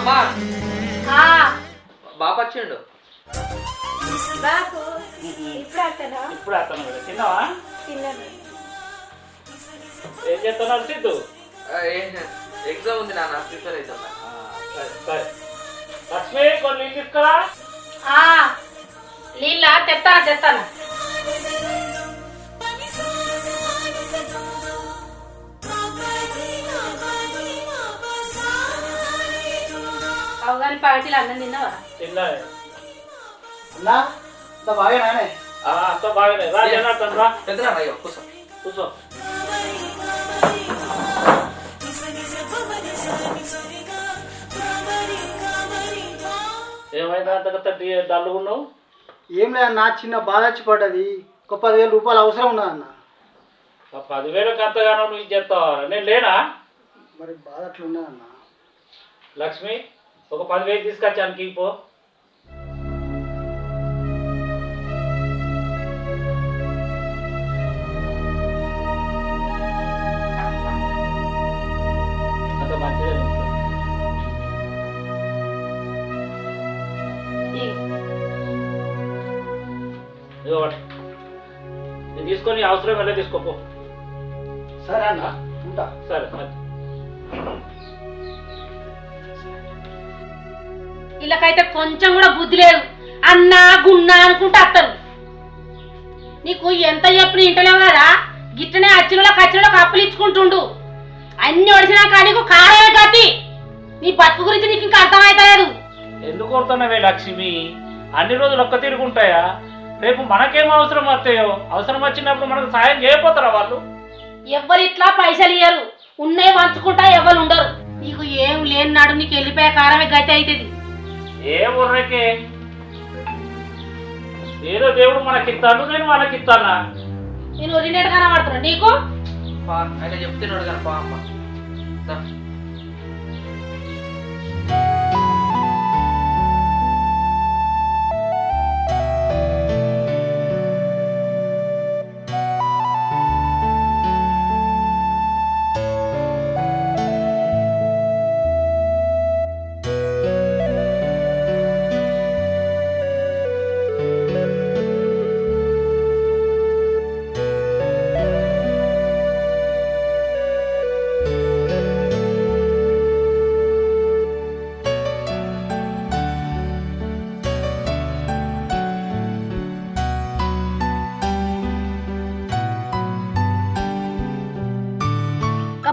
అమ్మా బాబు వచ్చిండు. ఇప్పుడు అతను తిన్నావా? ఏం చేస్తున్నావు సిద్ధు? ఎగ్జామ్ ఉంది నాన్న, ప్రిపేర్ అవుతున్నా. సరే లక్ష్మి కొన్ని నీళ్ళు తీసుకురా. నీళ్ళ తెస్తాను. అవగాని పార్టీలు అన్నం తిన్నావా? తిన్నా అన్నా అంత బాగానే అంత బాగానే రా జనార్దన్ రా. పెద్దరా అయ్యో కూర్చో. కూర్చో. ఏమైందా అంతకంత డల్లుగున్నావు? ఏం లేదన్నా, చిన్న బాధ వచ్చి పడ్డది. ఒక 10,000 రూపాయలు అవసరం ఉన్నదన్న. 10,000కి అంతగానో నువ్వు చెప్తావా? నేను లేనా? మరి బాధ అట్లా ఉన్నదన్న. లక్ష్మి ఒక 10,000 తీసుకొచ్చాను ఇంకో. అంత మంచిదే. నేను తీసుకొని అవసరం వెళ్ళే తీసుకోపో. సరే అన్న, ఉంటా. సరే మరి. వీళ్ళకైతే కొంచెం కూడా బుద్ధి లేదు. అన్నా గున్నా అనుకుంటూ వస్తారు. నీకు ఎంత చెప్పిన ఇంటలేవు కదా, గిట్టనే అచ్చినోళ్ళకి అప్పులు ఇచ్చుకుంటుండు. అన్ని ఒడిసినాక నీకు కారమే గతి. నీ బతుకు గురించి నీకు ఇంకా అర్థమవుతలేదు. ఎందుకు కొడుతున్నావే లక్ష్మి? అన్ని రోజులు ఒక్క తిరుగుంటాయా? రేపు మనకేం అవసరం వస్తాయో, అవసరం వచ్చినప్పుడు మనకు సాయం చేయకపోతారా వాళ్ళు? ఎవ్వరు ఇట్లా పైసలు ఇయ్యరు. ఉన్నాయి పంచుకుంటా ఎవరు ఉండరు. నీకు ఏం లేనినాడు నీకు వెళ్ళిపోయే కారమే గతి అవుతుంది. ఏ ఊర్రకే ఏదో దేవుడు మనకిస్తాను, నేను వాళ్ళకిస్తానా? నేను ఒరినేట్ కనబడుతున్నా నీకు. ఆయన చెప్తున్నాడు కానీ పా అమ్మ.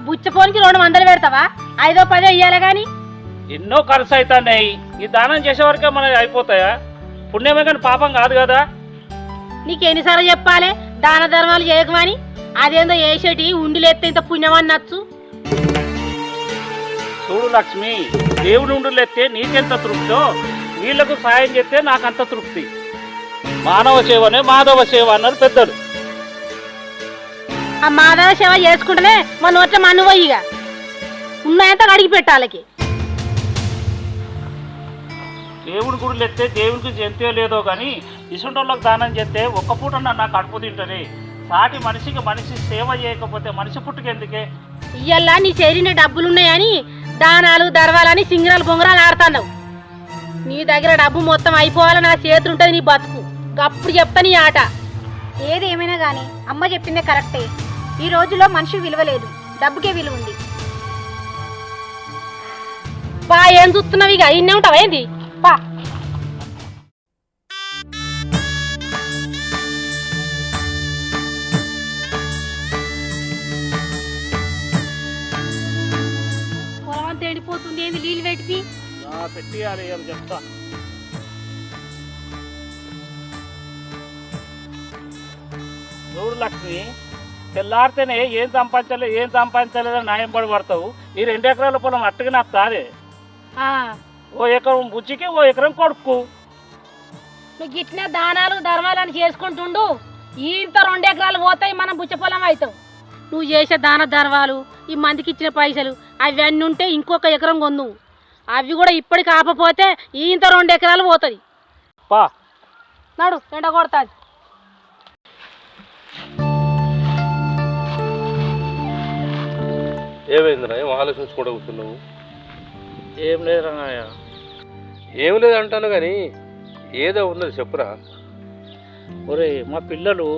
బుచ్చపోనికి 200 పెడతావా? 5-10 ఇయ్యాలి గాని. ఎన్నో ఖర్చు అవుతున్నాయి. ఈ దానం చేసే వరకే మనకి అయిపోతాయా? పుణ్యమే కానీ పాపం కాదు కదా. నీకు ఎన్నిసార్లు చెప్పాలి దాన ధర్మాలు చేయకమని? అదేందో వేసేటి ఉండిలేస్తే ఇంత పుణ్యమని నచ్చు. చూడు లక్ష్మి, దేవుడు ఉండులేస్తే నీకెంత తృప్తో, వీళ్లకు సాయం చేస్తే నాకంత తృప్తి. మానవ సేవనే మాధవ సేవ అన్నారు పెద్దలు. ఆ మాధవ సేవ చేసుకుంటేనే మన నోట్ల మన్ను పోయిగా ఉన్నాయంత అడిగి పెట్టాలకి. దేవుడి గుడి ఎత్తే దేవుడికి జంతే లేదో కానీ ఇసుంటోళ్ళకి దానం చేస్తే ఒక్క పూట నాకు కడుపు తింటది. సాటి మనిషికి మనిషి సేవ చేయకపోతే మనిషి పుట్టుకెందుకే? ఇయ్యల్లా నీ చేరిన డబ్బులున్నాయని దానాలు దర్వాలని సింగరాలు బొంగరాలు ఆడుతున్నావు. నీ దగ్గర డబ్బు మొత్తం అయిపోవాలని నా చేతులు ఉంటుంది నీ బతుకు. అప్పుడు చెప్తా నీ ఆట. ఏది ఏమైనా కానీ అమ్మ చెప్పిందే కరెక్టే. ఈ రోజులో మనిషి విలువ లేదు, డబ్బుకే విలువ ఉంది. పా ఏం చూస్తున్నావు? ఇక ఇన్నే ఉంటావా ఏంది? పా పొలం తేడిపోతుంది ఏంది? నీళ్ళు పెట్టి పెట్టియాలి చెప్తా. చూడు లక్ష్మి, తెల్లారితేనే ఏం సంపాదించలేదని న్యాయం పడతావు. ఈ 2 ఎకరాల పొలం అట్టుగా నాకు కాదే. ఓ ఎకరం బుచ్చికి, ఓ ఎకరం కొడుకు. నువ్వు గిట్లే దానాలు ధర్మాలని చేసుకుంటుండు. ఇంత 2 ఎకరాలు పోతాయి, మనం బుచ్చ పొలం అవుతాం. నువ్వు చేసే దాన ధర్మాలు, ఈ మందికి ఇచ్చిన పైసలు అవన్నీ ఉంటే ఇంకొక ఎకరం కొందు. అవి కూడా ఇప్పటికి ఆపపోతే ఇంత 2 ఎకరాలు పోతుంది. పా నడు ఎండ కొడుతుంది. ఏమైందిరా? ఏం ఆలోచించుకుంటూ కూర్చున్నావు? ఏం లేదు రంగయ్య. ఏం లేదు అంటాను కానీ ఏదో ఉన్నది చెప్పురా. ఒరే మా పిల్లలు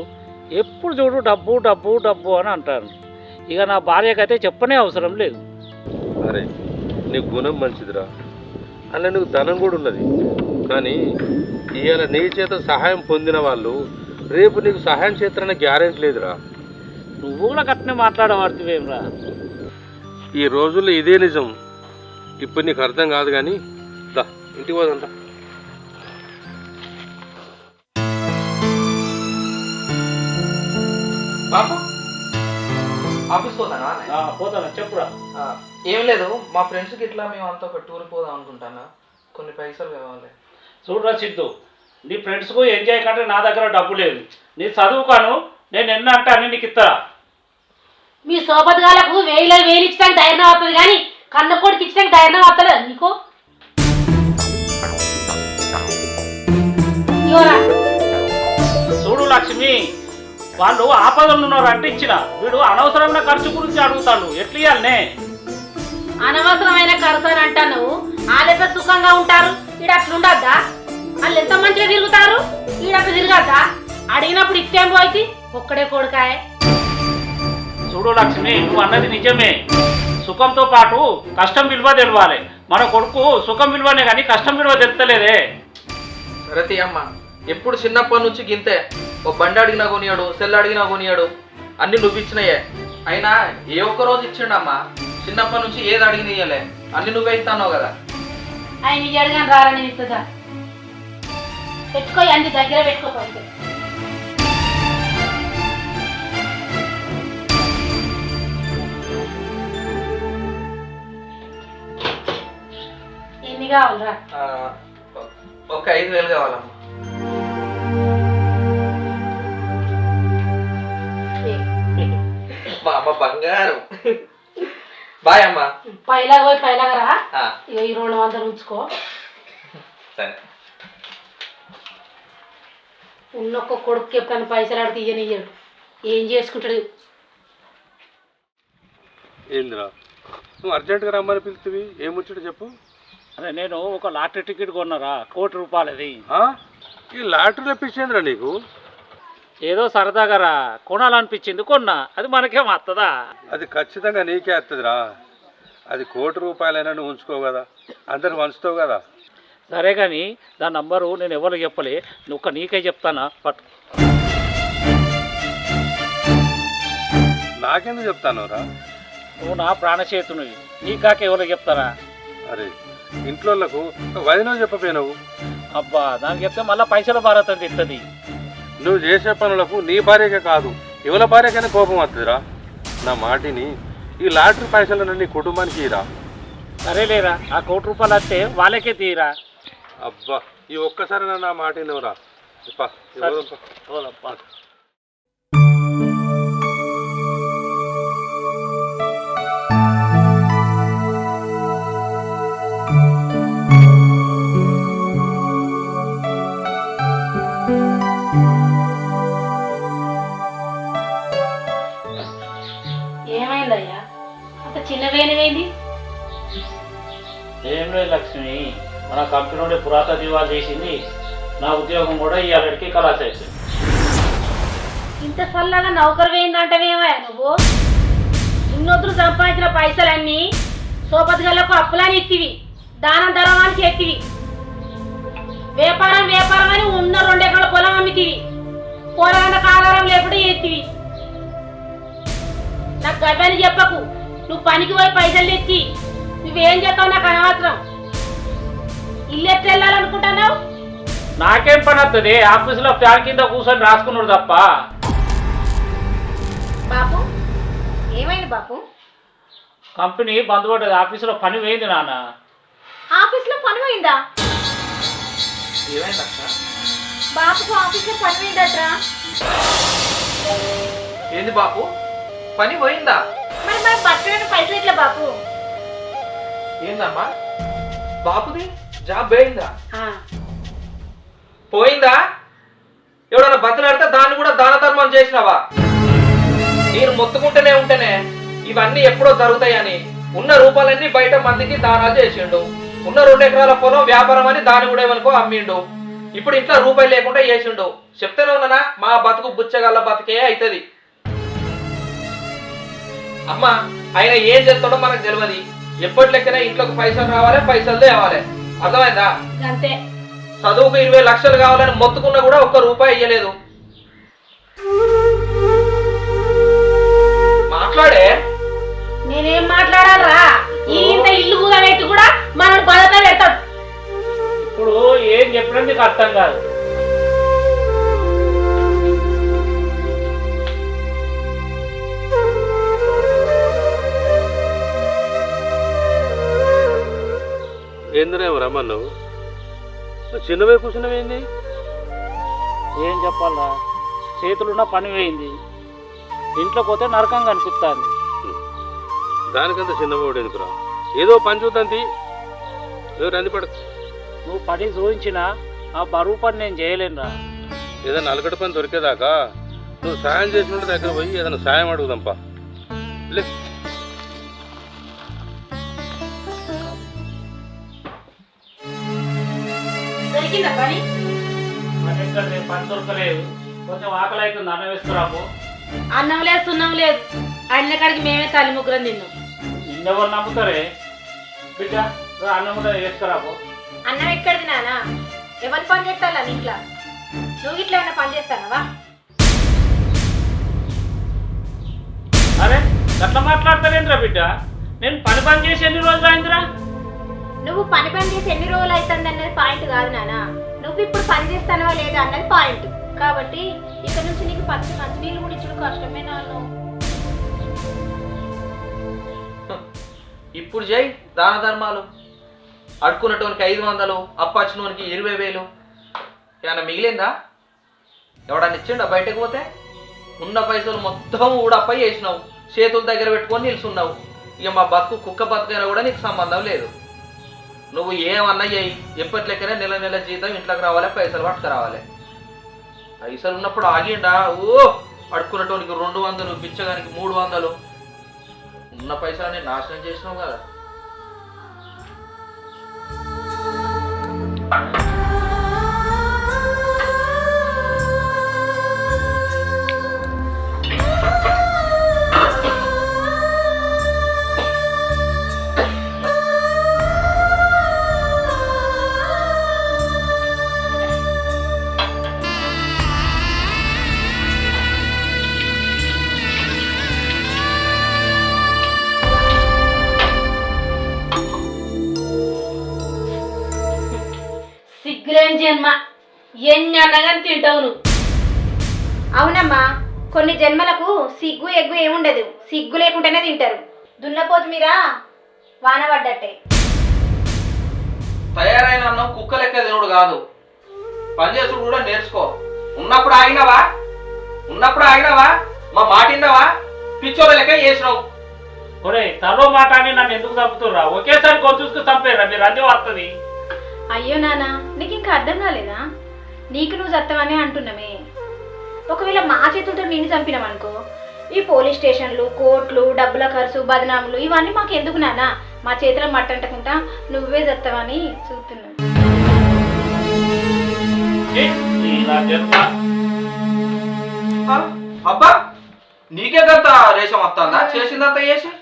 ఎప్పుడు చూడు డబ్బు డబ్బు డబ్బు అని అంటారు. ఇక నా భార్యకైతే చెప్పనే అవసరం లేదు. అరే నీ గుణం మంచిదిరా, అలా నీకు ధనం కూడా ఉన్నది. కానీ ఇవాళ నీ చేత సహాయం పొందిన వాళ్ళు రేపు నీకు సహాయం చేస్తారనే గ్యారెంటీ లేదురా. నువ్వు కూడా కట్నే మాట్లాడబడుతువేమ్రా. ఈ రోజుల్లో ఇదే నిజం. ఇప్పుడు నీకు అర్థం కాదు కానీ దా ఇంటికి పోదంట. బాపు ఆఫీస్ పోతానా? పోతాను చెప్పురా. ఏం లేదు, మా ఫ్రెండ్స్కి ఇట్లా మేము అంతా ఒక టూర్ పోదాం అనుకుంటానా, కొన్ని పైసలు కావాలి. చూడరా సిద్ధు, నీ ఫ్రెండ్స్కు ఎంజాయ్ కంటే నా దగ్గర డబ్బు లేదు. నీ చదువుకాను, నేను ఎన్న అంటే అన్ని నీకు ఇస్తా. మీ సోబద్గాలకు వేలు ఇచ్చడానికి ధైర్యం అవుతుంది కానీ కన్న కొడుకు ఇచ్చడానికి ధైర్యం అవుతలేదు నీకు. చూడు లక్ష్మి, వాళ్ళు ఆపదలు ఉన్నారు అంటే ఇచ్చిన, వీడు అనవసరమైన ఖర్చు గురించి అడుగుతాడు. ఎట్లా ఇవ్వాలనే? అనవసరమైన ఖర్చు అని అంటాను. వాళ్ళెంత సుఖంగా ఉంటారు, ఈడ అట్లుండద్దా? వాళ్ళు ఎంత మంచిగా తిరుగుతారు, ఈడట్లా తిరగద్దా? అడిగినప్పుడు ఇచ్చేం పోయి ఒక్కడే కొడుకాయ. చూడు లక్ష్మి, నువ్వు అన్నది నిజమే. సుఖంతో పాటు కష్టం విలువ తెలవాలి. మన కొడుకు సుఖం విలువనే కానీ కష్టం విలువ తెలుస్తలేదే. సరే అమ్మ, ఎప్పుడు చిన్నప్పటి నుంచి గింతే. ఓ బండి అడిగినా కొనియాడు, సెల్ అడిగినా కొనియాడు, అన్ని నువ్వు ఇచ్చినాయే. అయినా ఏ ఒక్క రోజు ఇచ్చిండమ్మా, చిన్నప్పటి నుంచి ఏది అడిగిన ఇయ్యలే, అన్ని నువ్వే ఇస్తాన్నావు కదా. ఆయన ఇయ్యాడు కానీ రారని ఇస్తుందా? పెట్టుకో, అన్ని దగ్గర పెట్టుకోపోతే. ఎన్ని కావాలరా? ఒక 5,000 కావాలమ్మా. మా అమ్మ బంగారం. బాయ్ అమ్మా. పైలాగా పోయి పైలాగా రా. ఇక ఈ 200 ఉంచుకో. సరే. ఉన్నొక్క కొడుకు ఎప్పుడైనా పైసలు ఆడితే ఇయ్యనియ్యాడు. ఏం చేసుకుంటాడు? ఏందిరా నువ్వు అర్జెంటుగా రమ్మని పిలుస్తుంది? ఏమొచ్చాడు చెప్పు. అదే నేను ఒక లాటరీ టికెట్ కొన్నారా, ₹1,00,00,000. ఈ లాటరీలో పిచ్చేంద్రా నీకు? ఏదో సరదాగా రా, కొనాలనిపించింది కొన్నా. అది మనకేం వస్తుందా? అది ఖచ్చితంగా నీకే వస్తుందిరా. అది ₹1,00,00,000 నువ్వు ఉంచుకో కదా, అందరు వంచుతావు కదా. సరే కానీ దాని నంబరు నేను ఎవరికి చెప్పలే, నువ్వు నీకే చెప్తానా. పట్టు. నాకెందుకు చెప్తానురా? నువ్వు నా ప్రాణచేతునివి, నీ కాక ఎవరికి చెప్తారా? అరే ఇంట్లోళ్ళకు వదిన చెప్పపోయినావు. అబ్బా, దానికి చెప్తే మళ్ళీ పైసల భారత తిట్టది. నువ్వు చేసే పనులకు నీ భార్యకే కాదు ఎవరి భార్యకైనా కోపం వస్తుందిరా. నా మాటిని, ఈ లాటరీ పైసలను నీ కుటుంబానికి ఇరా. సరేలేరా, ఆ ₹1,00,00,000 వస్తే వాళ్ళకే తీరా. అబ్బా ఈ ఒక్కసారి నా మాటినవురా. ఏమైందయ్యా, అంత చిన్నవేనివేంది? ఏం లేదు లక్ష్మి, మన కంపెనీ పురాత దివాళ చేసింది. నా ఉద్యోగం కూడా ఈ అలడికి ఖలాస్ అయిపోయింది. ఇంత సల్లగా నౌకరు వేయిందంటవేమయ్యా నువ్వు? ఇన్నొద్దులు సంపాదించిన పైసలన్నీ సోపతిగలకు అప్పులని ఎత్తివి, దానం ధర్మానికి ఎత్తివి, వ్యాపారం అని ఉన్న 2 ఎకరాల పొలం అమ్మితివి, పోరాటకు ఆధారం లేకుండా ఎత్తివి. నాకు గర్భాన్ని చెప్పకు. నువ్వు పనికి పోయి పైసలు తెచ్చి నువ్వేం చేస్తావు నాకు అనవసరం. ఇల్లు ఎట్లా వెళ్ళాలనుకుంటున్నావు? నాకేం పని వస్తుంది? ఆఫీసులో ఫ్యాన్ కింద కూర్చొని రాసుకున్నాడు తప్ప. బాపు ఏమైంది బాపు? కంపెనీ బంద్ పడ్డది, ఆఫీసులో పని పోయింది నాన్న. ఆఫీస్లో పని పోయిందా? ఏమైంది అక్క? బాపుకు ఆఫీస్లో పని పోయిందట్రా. ఏంది బాపు, పని పోయిందా? మరి మన బట్టలని పైసలు ఎట్లా బాపు? ఏందమ్మా, బాపుది జాబ్ పోయిందా? ఆ, పోయిందా? ఎవడన్నా బతలాడితే దాన్ని కూడా దాన ధర్మం చేసినావా? నేను మొత్తుకుంటూనే ఉంటేనే ఇవన్నీ ఎప్పుడో జరుగుతాయని ఉన్న రూపాయలన్నీ బయట మందికి దానాలు చేసిండు. ఉన్న 2 ఎకరాల పొలం వ్యాపారం అని దాని కూడా ఏమనుకో అమ్మిండు. ఇప్పుడు ఇంట్లో రూపాయి లేకుండా చేసిండు. చెప్తూనే ఉన్నానా, మా బతుకు బుచ్చగల్ల బతికే అవుతుంది. అమ్మ ఆయన ఏం చేస్తాడో మనకు తెలియదు. ఎప్పటి లెక్కనే ఇంట్లోకి పైసలు రావాలి, పైసలు తేవాలి. అర్థమైందా? అంతే. చదువుకు 20 లక్షలు కావాలని మొత్తుకున్నా కూడా 1 రూపాయి ఇయ్యలేదు. మాట్లాడే. నేనేం మాట్లాడాలరా? ఈ ఇంత ఇల్లు కూదబెట్టి కూడా మనం బలత పెడతాడు. ఇప్పుడు ఏం చెప్పడం నీకు అర్థం కాదు. ఏందిరేమో రమ్మన్నావు? చిన్నవే కూర్చున్నవేంది? ఏం చెప్పాలా, చేతులున్న పని వేయింది, ఇంట్లో పోతే నరకం కనిపిస్తుంది. దానికంత చిన్నవాడు ఎందుకురా? ఏదో పని చూద్దాం తీ. రంది పడ. నువ్వు పని చూపించినా ఆ బరువు పని నేను చేయలేనురా. ఏదైనా అలకటి పని దొరికేదాకా నువ్వు సాయం చేసినట్టు దగ్గర పోయి ఏదైనా సాయం అడుగుదాంపా. లే. దొరికిందా పని? మరి ఎక్కడ నేను పని దొరకలేదు, కొంచెం ఆకలి అవుతుంది, అన్నం వేసుకురాపో. అన్నం లేదు, సున్నం లేదు. అన్న కాడికి మేమే తల్లి ముగ్గురం తిన్నాం. నిన్నెవరు నమ్ముతారే బిడ్డ? అన్నం కూడా వేసుకురాపో. అన్నం ఎక్కడిది నానా? ఎవరు పని చేస్తాలా ఇంట్లో? నువ్వు ఇట్లా ఏమైనా పని చేస్తానవా? అరే అట్లా మాట్లాడతారేంద్రా బిడ్డ? నేను పని చేసి ఎన్ని రోజులు అయిందిరా? నువ్వు పని చేసి ఎన్ని రోజులు అవుతుంది అన్నది పాయింట్ కాదు నానా. నువ్వు ఇప్పుడు పని చేస్తానవా లేదా అన్నది పాయింట్. కాబట్టి ఇక్కడ నుంచి నీకు పచ్చి మంచినీళ్ళు కూడా ఇచ్చుడు కష్టమే నాను. ఇప్పుడు చేయి దాన ధర్మాలు. అడుకున్నటోనికి 500, అప్పచ్చినోనికి 20,000. ఏమన్నా మిగిలిందా? ఎవడన్నా ఇచ్చిండా? బయటకు పోతే ఉన్న పైసలు మొత్తం ఊడప్పై వేసినావు, చేతుల దగ్గర పెట్టుకొని నిలుచున్నావు. ఇక మా బతుకు కుక్క బతుకైనా కూడా నీకు సంబంధం లేదు. నువ్వు ఏమన్నా చేయి, ఎప్పటి లెక్కనే నెల నెల జీతం ఇంట్లోకి రావాలి, పైసలు పట్టుకురావాలి. పైసలు ఉన్నప్పుడు ఆగిండా? ఓ అడుక్కున్నటోనికి 200, బిచ్చగానికి 300. ఉన్న పైసలని నాశనం చేసినావు కదా. సిగ్గులేని జన్మ, ఎన్ని అన్నగాని తింటావు నువ్వు. అవునమ్మా, కొన్ని జన్మలకు సిగ్గు ఎగ్గు ఏముండదు. సిగ్గు లేకుండానే తింటారు. దున్నపోతు మీద వాన పడ్డట్టే. తయారైన అన్నం కుక్క లెక్క తినుడు కాదు, పనిచేసుడు కూడా నేర్చుకో. ఉన్నప్పుడు ఆగినవా? మా మాటిన్నావా? పిచ్చోళ్ళ లెక్క చేసినావు. ఒరే తలో మాట అని నన్ను ఎందుకు చంపుతుర్రా? ఒకేసారి గొంతుకు చంపేరా మీరు? అదే వస్తుంది. అయ్యో నానా, నీకు ఇంకా అర్థం కాలేదా? నీకు నువ్వు చత్తవనే అంటున్నామే. ఒకవేళ మా చేతులతో నిన్ను చంపినామనుకో, ఈ పోలీస్ స్టేషన్లు, కోర్టులు, డబ్బుల ఖర్చు, బదనాములు ఇవన్నీ మాకు ఎందుకు నానా? మా చేతిలో మట్టంటకుంటా నువ్వే చత్తవని చూస్తున్నా. అబ్బా నీకేదంతా రేషం వస్తుందా? చేసిందంతా చేసి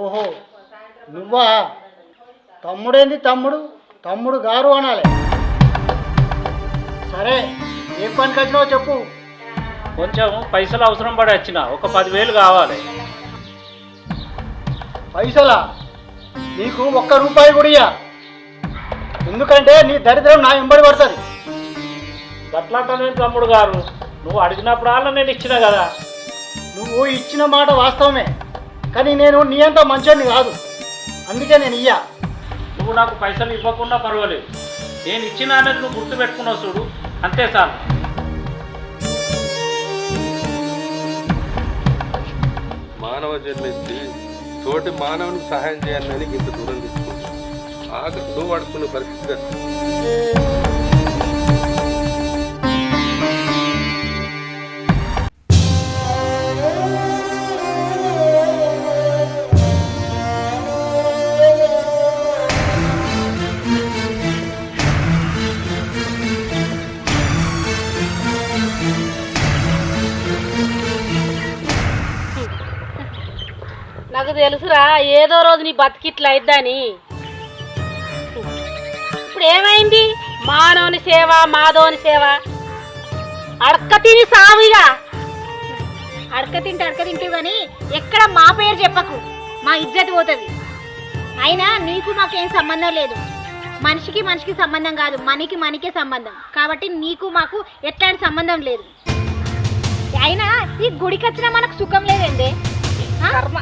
ఓహో నువ్వా? తమ్ముడేంది తమ్ముడు? తమ్ముడు గారు అనాలి. సరే ఏం పనికి వచ్చినావో చెప్పు. కొంచెం పైసలు అవసరం పడి వచ్చిన, ఒక 10,000 కావాలి. పైసలా? నీకు 1 రూపాయి కూడా ఇయ్య. ఎందుకంటే నీ దరిద్రం నా వెంబడి పడుతుంది. గట్లాంటనే తమ్ముడు గారు, నువ్వు అడిగినప్పుడల్లా నేను ఇచ్చిన కదా. నువ్వు ఇచ్చిన మాట వాస్తవమే, కానీ నేను నీ అంత మంచోని కాదు, అందుకే నేను ఇయ్యా. నువ్వు నాకు పైసలు ఇవ్వకుండా పర్వాలేదు, నేను ఇచ్చిన అనేది నువ్వు గుర్తు పెట్టుకున్నావు చూడు, అంతే చాలు. మానవ జన్మించి తోటి మానవునికి సహాయం చేయాలని ఇంత దూరం తీసుకుంటాను ఆఖరి నువ్వు పడుకున్న పరిస్థితి కదా. నాకు తెలుసురా ఏదో రోజు నీ బతికిట్లా అయిద్దని. ఇప్పుడు ఏమైంది? మానవుని సేవ మాధవుని సేవ అడక్క తిని సావిగా. అడక తింటూ కానీ ఎక్కడ మా పేరు చెప్పకు, మా ఇజ్జత్ పోతుంది. అయినా నీకు మాకేం సంబంధం లేదు. మనిషికి మనిషికి సంబంధం కాదు, మనకే సంబంధం. కాబట్టి నీకు మాకు ఎట్లాంటి సంబంధం లేదు. అయినా ఈ గుడికి వచ్చినా మనకు సుఖం లేదండి.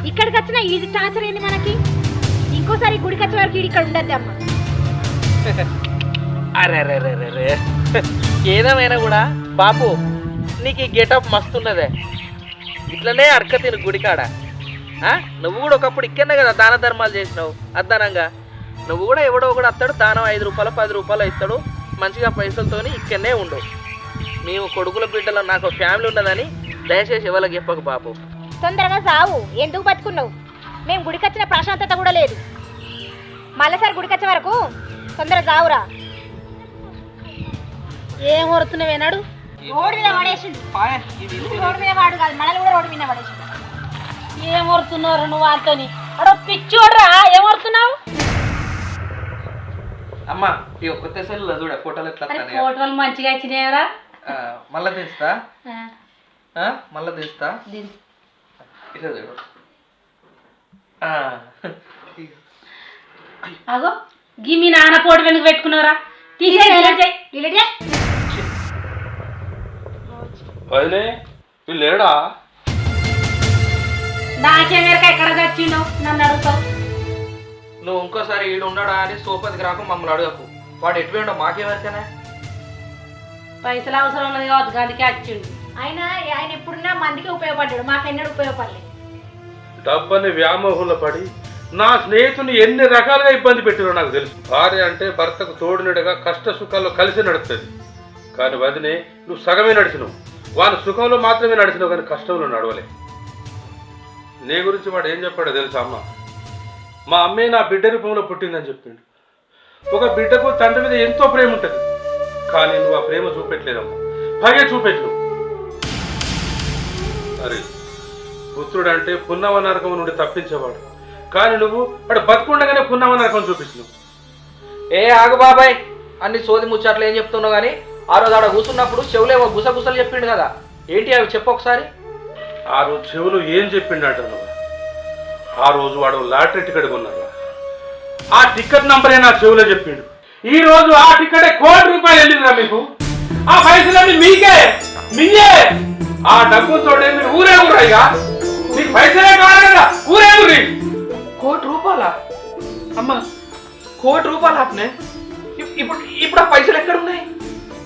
ఇక్కడికి వచ్చినా ఇది టార్చర్ ఏంది మనకి? ఇంకోసారి గుడికి వచ్చే వరకు ఇక్కడ ఉండద్దు అమ్మ. అరే రే రే రే రే ఏదేమైనా కూడా బాపు నీకు ఈ గెటప్ మస్తున్నదే. ఇట్లనే అడక తిను గుడికాడ. నువ్వు కూడా ఒకప్పుడు ఇక్కడనే కదా దాన ధర్మాలు చేసినావు అద్దానంగా. నువ్వు కూడా ఎవడో కూడా వస్తాడు, దానం 5 రూపాయలు 10 రూపాయలు ఇస్తాడు, మంచిగా పైసలతోని ఇక్కడనే ఉండు. మేము కొడుకుల బిడ్డలో నాకు ఫ్యామిలీ ఉన్నదని దయచేసి ఎవరికి చెప్పకు బాపు. తొందరగా సావు, ఎందుకు బతుకున్నావు? మేము గుడికి వచ్చిన ప్రశాంతత కూడా లేదు. మళ్ళీసారి గుడికి వచ్చే వరకు తొందరగా సావురా. ఏం వరుతున్నావేనాడు? రోడ్డు మీద పడేసిండు. రోడ్డు మీద వాడు కాదు, మనల్ని కూడా రోడ్డు మీద పడేసిండు. ఏం వరుతున్నారు నువ్వు అంతని? అడో పిచ్చోడ్రా, ఏం వరుతున్నావు? అమ్మా ఈ కొత్త సెల్ చూడ ఫోటోలు ఎట్లా వస్తాయి. ఫోటోలు మంచిగా వచ్చినాయరా? మళ్ళా తీస్తా మళ్ళా తీస్తా. ఇట్లా చూడు. అగో గీ మీ నాన్న పోటీ వెనుక పెట్టుకున్నారా? వదిలే వీళ్ళు లేడా? నాకేమేరక ఎక్కడ చచ్చిండో నన్ను అడుగుతావు. నువ్వు ఇంకోసారి ఈడు ఉన్నాడా అని సోపతికి రాకు, మమ్మల్ని అడగకు. వాడు ఎటు పోయిండో మాకేమరికనే. పైసలు అవసరం ఉన్నది కావచ్చు, అందుకే వచ్చిండు. అయినా ఆయన ఎప్పుడున్నా మందికి ఉపయోగపడ్డాడు, మాకెన్నడూ ఉపయోగపడలేదు. డబ్బని వ్యామోహంలో పడి నా స్నేహితుని ఎన్ని రకాలుగా ఇబ్బంది పెట్టారో నాకు తెలుసు. భార్య అంటే భర్తకు తోడునడుగా కష్ట సుఖాల్లో కలిసి నడుస్తుంది. కానీ వదినే నువ్వు సగమే నడిచినావు. వాని సుఖంలో మాత్రమే నడిచినావు, కానీ కష్టంలో నడవలే. నీ గురించి వాడు ఏం చెప్పాడో తెలుసా అమ్మ? మా అమ్మే నా బిడ్డ రూపంలో పుట్టిందని చెప్పిండు. ఒక బిడ్డకు తండ్రి మీద ఎంతో ప్రేమ ఉంటుంది, కానీ నువ్వు ఆ ప్రేమ చూపెట్టలేదమ్మా, పగే చూపెట్టు. అరే పుత్రుడు అంటే పున్నవ నరకం నుండి తప్పించేవాడు, కానీ నువ్వు వాడు బతుకుండగానే పున్నవ నరకం చూపించినావు. ఏ ఆగు బాబాయ్, అన్ని సోది ముచ్చట్లు ఏం చెప్తున్నావు కానీ ఆ రోజు ఆడ కూర్చున్నప్పుడు చెవులేమో గుసగుసలు చెప్పిండు కదా, ఏంటి అవి చెప్పు ఒకసారి. ఆ రోజు చెవులు ఏం చెప్పిండట నువ్వు? ఆ రోజు వాడు లాటరీ టికెట్ కొన్నాడు, ఆ టికెట్ నంబరే నా చెవులో చెప్పిండు. ఈ రోజు ఆ టికెట్ ₹1,00,00,000 వెళ్ళిందిరా మీకు. ఆ పైసలన్నీ మీకే మింగే. ఆ డబ్బుతో మీరు ఊరే ఊరాయిగా, మీకు పైసలే కావాలి కదా, ఊరే ఊరి. ₹1,00,00,000 అమ్మ, ₹1,00,00,000 ఆపనే. ఇప్పుడు ఆ పైసలు ఎక్కడ ఉన్నాయి?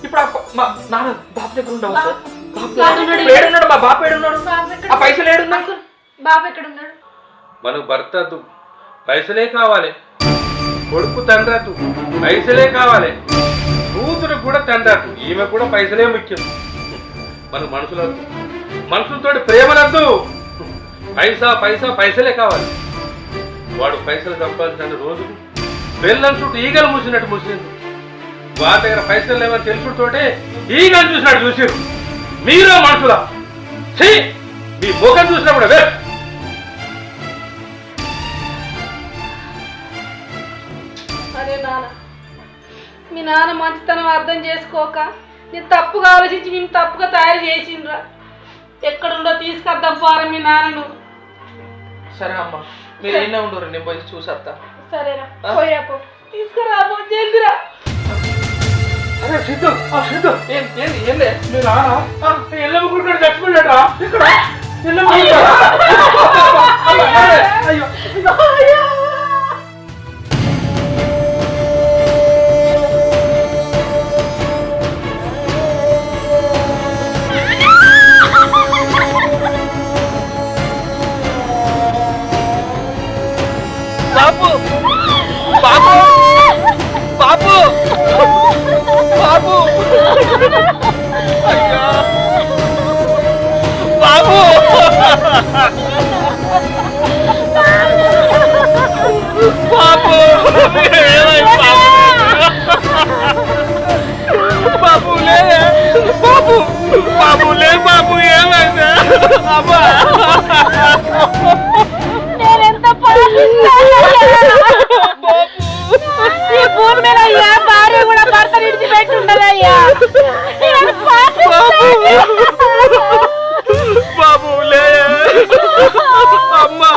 ఇప్పుడు మా నాన్న బాబు దగ్గర ఉండవు. ఏడున్నాడు మా బాబు? ఏడున్నాడు? ఆ పైసలు ఏడున్నాడు? బాబు ఎక్కడున్నాడు? మనకు భర్త వద్దు, పైసలే కావాలి. కొడుకు తండ్రద్దు, పైసలే కావాలి. కూతురు కూడా తండ్రద్దు, ఈమె కూడా పైసలే ముఖ్యం. మనకు మనుషులద్దు, మనుషులతో ప్రేమలద్దు. పైసా పైసా పైసలే కావాలి. వాడు పైసలు సంపాదించిన రోజు బెల్లం చుట్టూ ఈగలు మూసినట్టు మూసింది. వారి దగ్గర పైసలు లేవని తెలుసుతోటే ఈగలు చూసినట్టు చూసారు. మీరు మనుషులా? మీ ముఖం చూసినప్పుడు వే. అరే నాన్న, మీ నాన్న మంచితనం అర్థం చేసుకోక నేను తప్పుగా ఆలోచించి మేము తప్పుగా తయారు చేసిండ్రా. ఎక్కడుండో తీసుకొద్దాం పారా మీ నాన్నను. సరే అమ్మ, మీరు ఏమైనా ఉండరు, నేను పోయి చూసేస్తా. సరేరా, పోయాపో, తీసుకురాబో, జల్దిరా. అరే సిద్ధు, సిద్ధు ఏంది ఏంలే? మీరు రానా? ఎల్లమ్మ చచ్చిపోయాడా ఇక్కడ? అయ్యో బాబు బాబు బాబు లే బాబు బాబు లే బాబు ఏమైంది అబ్బా నేనెంత ఈ భూమి మీద అయ్యా భార్య కూడా భర్త విడిచిపెట్టి ఉండదయ్యా బాబు లే అమ్మా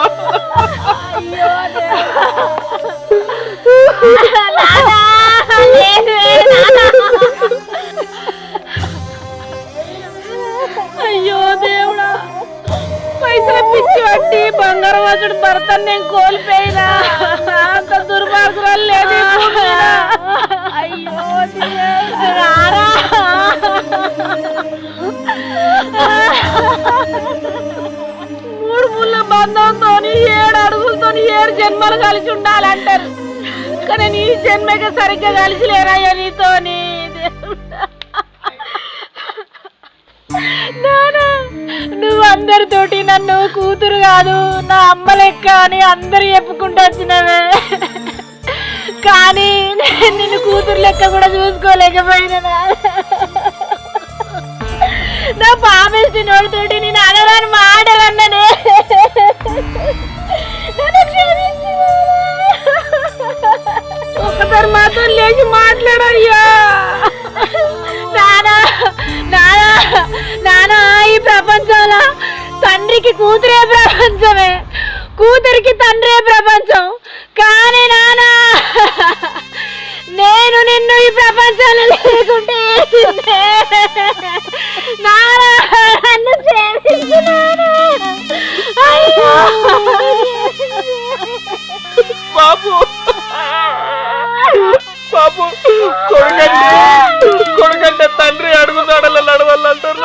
అయ్యో దేవుడా పైసల పిచ్చి పట్టి బంగారం వచ్చుడు భర్త నేను కోల్పోయినా అంత దుర్మార్గురాలు లేదు అయ్యో రారా మూడు ముళ్ళ బంధంతో 7 అడుగులతో 7 జన్మలు కలిసి ఉండాలంటారు కానీ నీ జన్మకి సరిగ్గా కలిసి లేరయ్యా నీతోని నానా నువ్వు అందరితోటి నన్ను కూతురు కాదు నా అమ్మ లెక్క అని అందరు చెప్పుకుంటూ వచ్చినవే కానీ నేను నిన్ను కూతురు లెక్క కూడా చూసుకోలేకపోయినా నా పాపేసి నోడుతోటి నేను అనరాని మాటలన్ననే ఒకసారి మాతో లేచి మాట్లాడయ్యా నానా నానా నానా ఈ ప్రపంచంలో తండ్రికి కూతురే ప్రపంచమే కూతురికి తండ్రే ప్రపంచం కానీ నానా నేను నిన్ను ఈ ప్రపంచంలో లేకుంటే నానా నన్ను క్షమించు నానా అయ్యో బాబు బాబు కొడుకంటే తండ్రి అడుగుతాడల నడవాలంటారు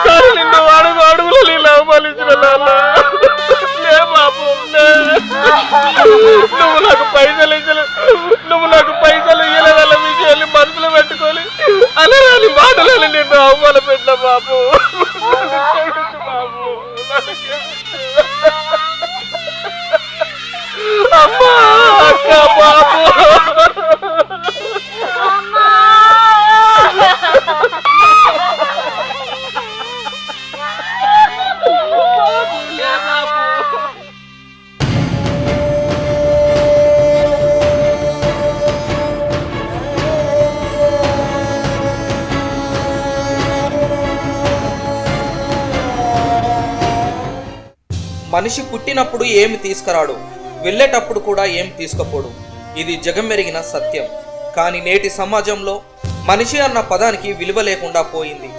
కానీ నిన్ను అడుగులు నీళ్ళు అవమానించిన లే బాబు నువ్వు నాకు పైసలు ఇయ్యలేదన్న విషయాన్ని మనసులో పెట్టుకొని అనరాని మాటలని నిన్ను అవమాన పెట్టిన బాబు బాబు అమ్మా అక్క బాబు మనిషి పుట్టినప్పుడు ఏమి తీసుకురాడు, వెళ్ళేటప్పుడు కూడా ఏం తీసుకుపోడు. ఇది జగమెరిగిన సత్యం. కానీ నేటి సమాజంలో మనిషి అన్న పదానికి విలువ లేకుండా పోయింది.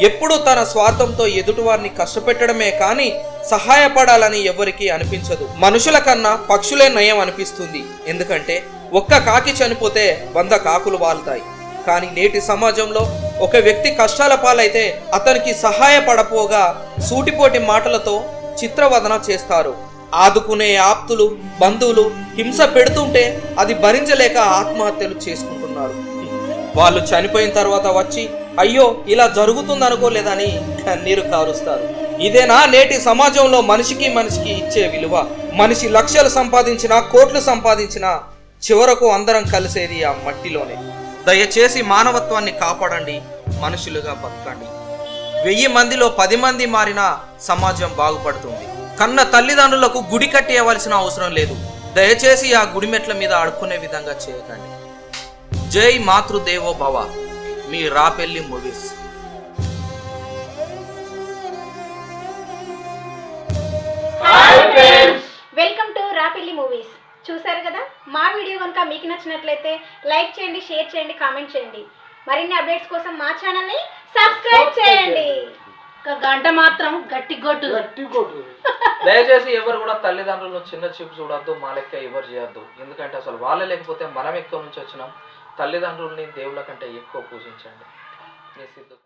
ఎప్పుడూ తన స్వార్థంతో ఎదుటివారిని కష్టపెట్టడమే కానీ సహాయపడాలని ఎవరికీ అనిపించదు. మనుషుల కన్నా పక్షులే నయం అనిపిస్తుంది. ఎందుకంటే ఒక్క కాకి చనిపోతే 100 కాకులు వాలుతాయి. కానీ నేటి సమాజంలో ఒక వ్యక్తి కష్టాల పాలైతే అతనికి సహాయపడపోగా సూటిపోటి మాటలతో చిత్రవదన చేస్తారు. ఆదుకునే ఆప్తులు బంధువులు హింస పెడుతుంటే అది భరించలేక ఆత్మహత్యలు చేసుకుంటున్నారు. వాళ్ళు చనిపోయిన తర్వాత వచ్చి అయ్యో ఇలా జరుగుతుందనుకోలేదని కన్నీరు కారుస్తారు. ఇదేనా నేటి సమాజంలో మనిషికి ఇచ్చే విలువ? మనిషి లక్షలు సంపాదించినా కోట్లు సంపాదించినా చివరకు అందరం కలిసేది ఆ మట్టిలోనే. దయచేసి మానవత్వాన్ని కాపాడండి, మనుషులుగా బతకండి. 1000 మందిలో 10 మంది మారినా సమాజం బాగుపడుతుంది. కన్న తల్లిదండ్రులకు గుడి కట్టేయవలసిన అవసరం లేదు. దయచేసి ఆ గుడి మెట్ల మీద ఆడుకునే విధంగా చేయకండి. జై మాతృదేవో భవ. మీ Rapelli movies. Welcome to Rapelli movies. చూసారు కదా, మా వీడియో కనుక మీకు నచ్చినట్లయితే లైక్ చేయండి, షేర్ చేయండి, కామెంట్ చేయండి. మరిన్ని అప్డేట్స్ కోసం మా ఛానల్ని సబ్స్క్రైబ్ చేయండి. ఒక గంట మాత్రం గట్టి కొట్టు. దయచేసి ఎవరు కూడా తల్లిదండ్రులను చిన్న చూపు చూడొద్దు, మా లెక్క ఎవరు చేయొద్దు. ఎందుకంటే అసలు వాళ్ళే లేకపోతే మనం ఎక్కడి నుంచి వచ్చినాం. తల్లిదండ్రుల్ని దేవుళ్ళ కంటే ఎక్కువ పూజించండి. మీ సిద్ధు.